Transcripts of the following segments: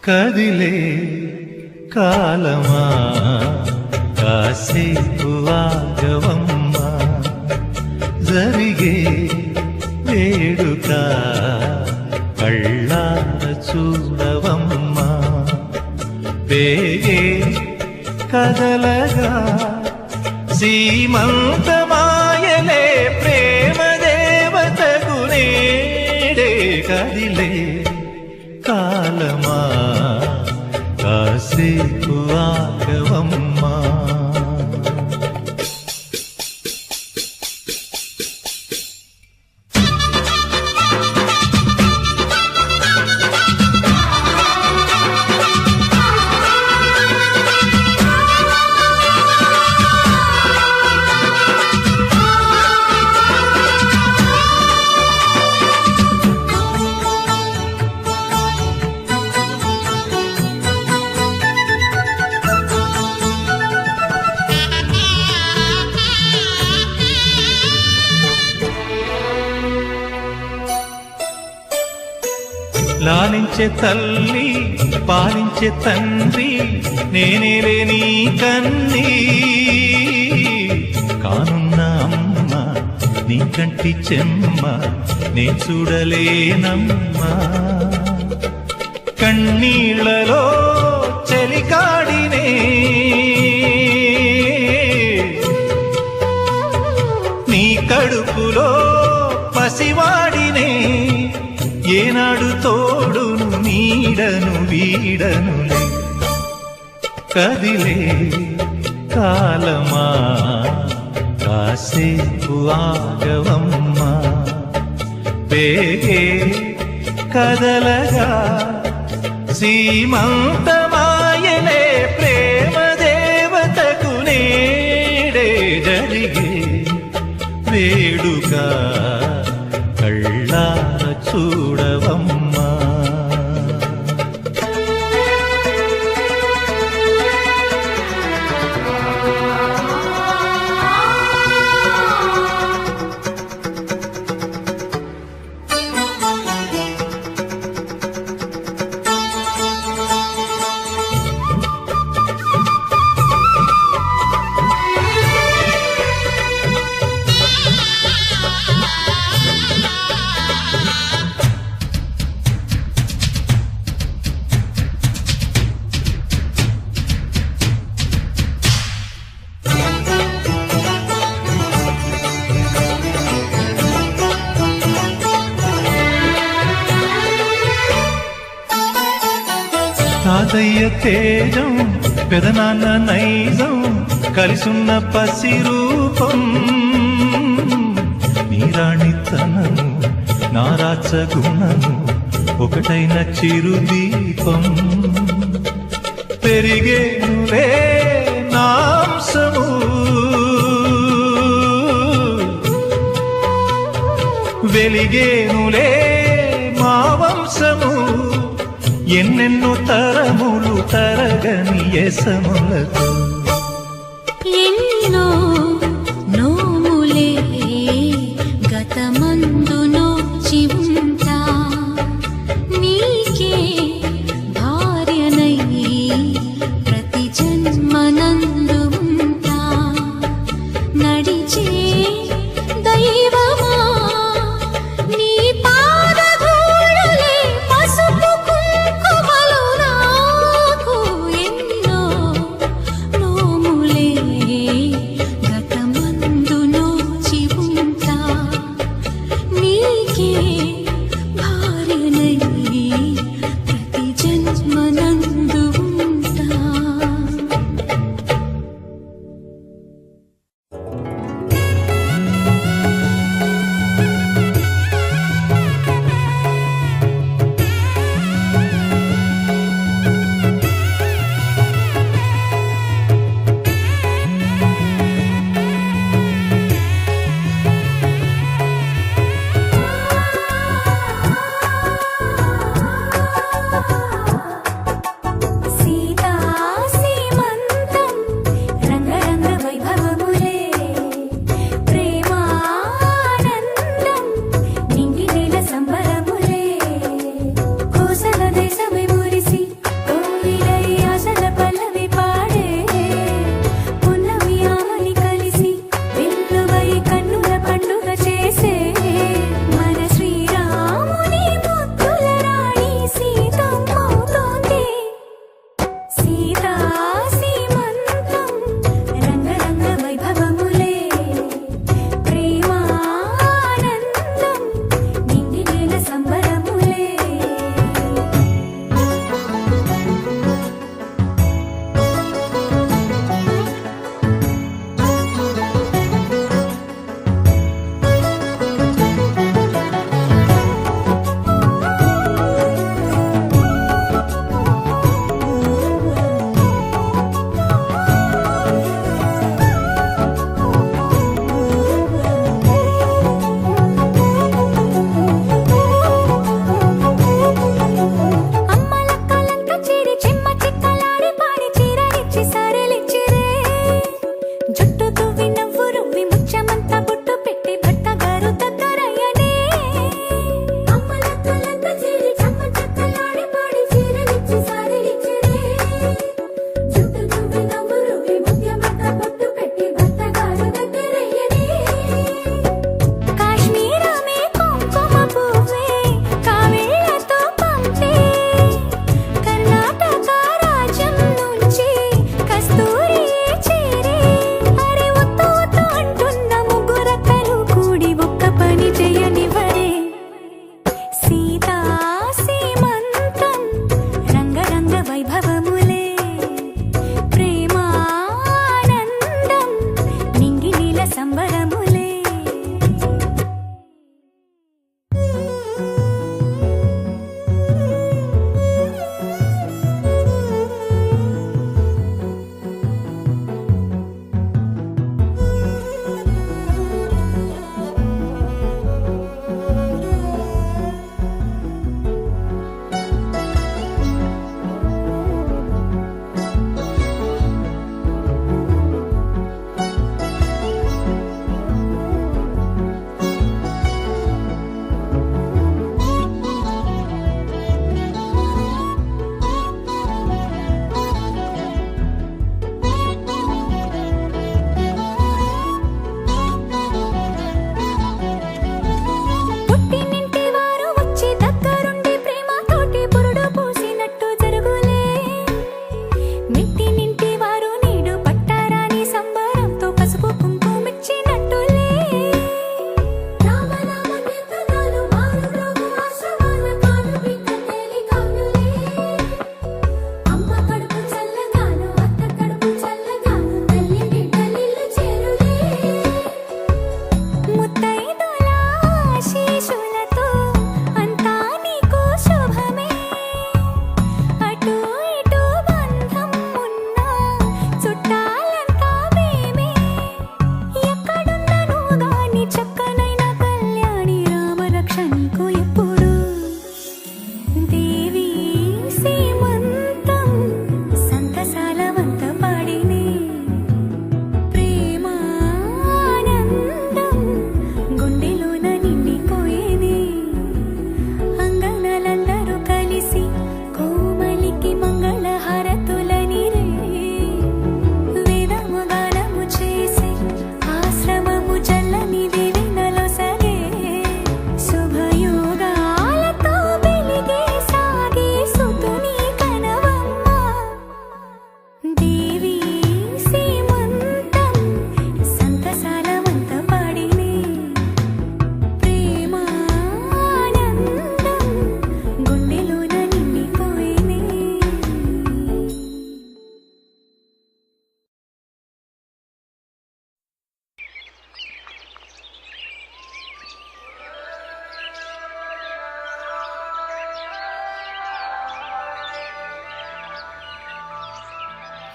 కదిలే కాలమా కాసేపు ఆగవమ్మా, జరిగే వేడుక కళ్ళార చూడవమ్మా, వేగే కదలగా సీమంతమాయలే ప్రేమ దేవతకు నేడే. కదిలే కాలమా కాసేపు ఆగవమ్మా, లాలించే తల్లి పాలించే తండ్రి నేనేలే నీ కన్నీ, కానున్న అమ్మ నీ కంటి చెమ్మ నే చూడలేనమ్మా, కన్నీళ్లలో చెలికాడినే నీ కడుపులో పసివాడినే, ఏనాడు తోడును నీడను వీడనులే. కదిలే కాలమా కాసేపు ఆగవమ్మా, వేగే కదలగా సీమంతమాయలే ప్రేమ దేవతకు నేడే. జరిగే వేడుక కళ్ళార చూడవమ్మా, తాతయ్య తేజం పెదనాన్న నైజం కలిసున్న పసిరూపం, నీరాణితనము నారాచ గుణము ఒకటైన చిరుదీపం, పెరిగేనులే నాంసము వెలిగేనులే మా వంశము, ఎన్నెన్నో తరములు తరగని యసములతో ఎన్నో నోములే గతమందు నోచి ఉంటా, నీకే భార్యనై ప్రతి జన్మనందు ఉంటా, నడిచే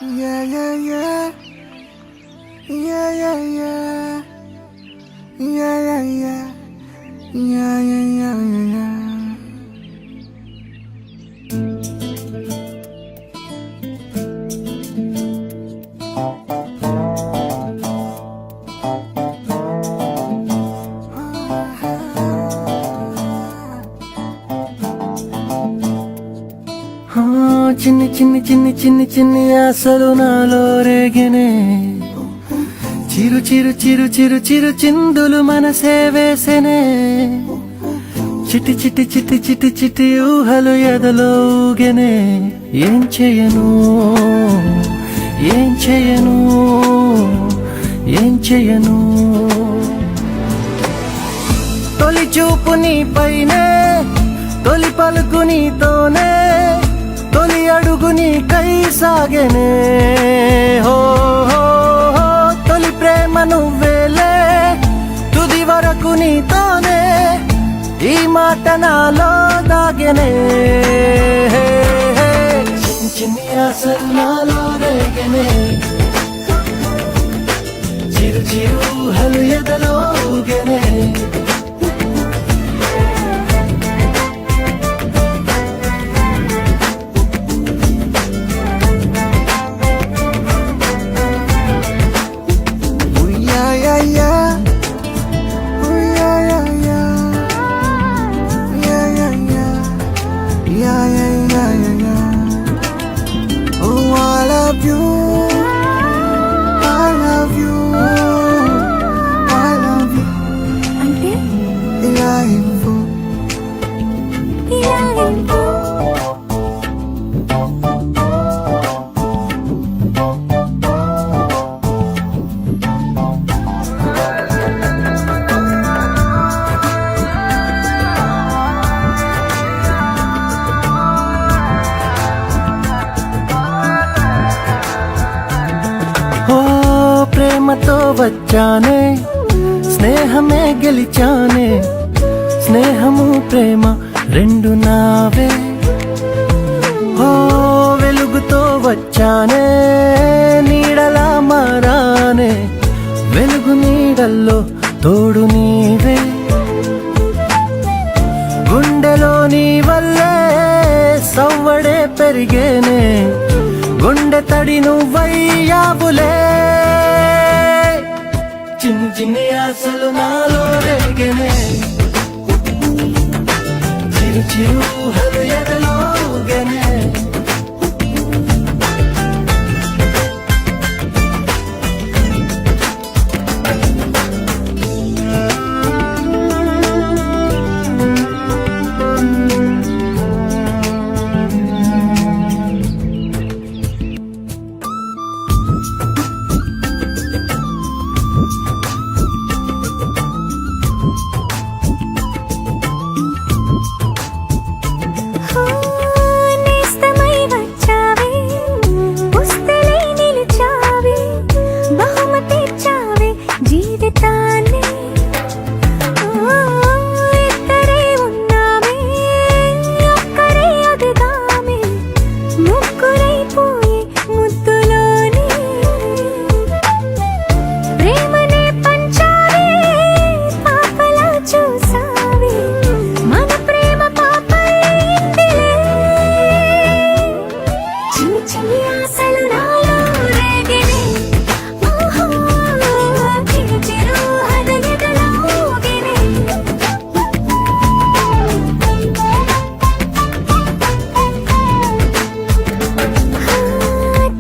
Yeah, yeah, yeah. Yeah, yeah, yeah. Yeah, yeah, yeah. Yeah, yeah, yeah, yeah. చిన్ని చిన్ని చిన్ని చిన్ని చిన్ని ఆశలు నాలో రేగినే చిరు చిరు చిరు చిరు చిరు చిందులు మనసే వేసెనే చిటి చిటి చిటి చిటి చిటి ఊహలు ఎదలో ఊగెనే ఏం చేయను ఏం చేయను ఏం చేయను తొలి చూపు నీ పైనే తొలి పలుకు నీతోనే తొలి అడుగు నీకై సాగెనే హో హో హో తొలి ప్రేమ నువ్వేలే తుది వరకు నీతోనే ఈ మాట నాలో దాగెనే చిన్ని చిన్ని ఆశలు నాలో రేగెనే చిరు చిరు ఊహలు ఎదలో ఊగెనే అంటే ఓ ప్రేమతో వచ్చానే స్నేహమే గెలిచానే స్నేహము ప్రేమ రెండు నావే ఓ వెలుగుతో వచ్చానే నీడలా మారానే వెలుగు నీడల్లో తోడు నీవే గుండెలో నీ వల్లే సవ్వడే పెరిగేనే గుండె తడి నువ్వయ్యావులే చిన్ని చిన్ని ఆశలు నాలో రేగెనే చిరు చిరు ఊహలు ఎదలో ఊగెనే నేస్తమై వచ్చావే పుస్తలై నిలిచావే బహుమతి ఇచ్చావే జీవితాన్ని ఇద్దరే ఉన్నామే ఒక్కరే అదిగామే ముగ్గురైపోయే ముద్దులోనే ప్రేమనే పంచావే పాపలా చూసావే మన ప్రేమ పాపైందిలే చిన్ని చిన్ని ఆశలు నాలో రేగినే ఓహో చిరు చిరు హృదయదలో ఊగినే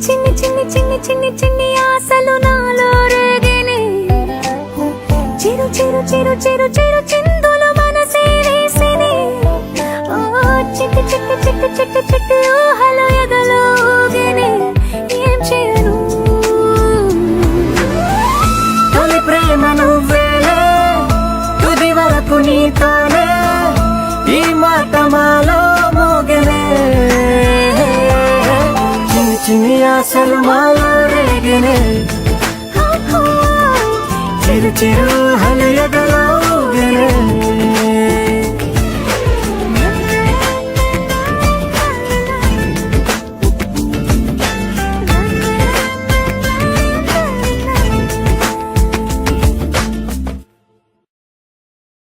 చిన్ని చిన్ని చిన్ని చిన్ని చిన్ని ఆశలు నాలో రేగినే చిరు చిరు చిరు చిరు చిరు చిందులు మనసే వేసినే ఓ చిట్టి చిట్టి చిట్టి చిట్టి చిట్టి ఊహలు ఎదలో ఊగినే ఏం చేయను తొలి ప్రేమ నువ్వేలే తుది వరకు నీతోనే ఈ మాట మాలో మోగెనే చిన్ని చిన్ని ఆశలు మాలో రేగెనే చిరు చిరు ఊహలు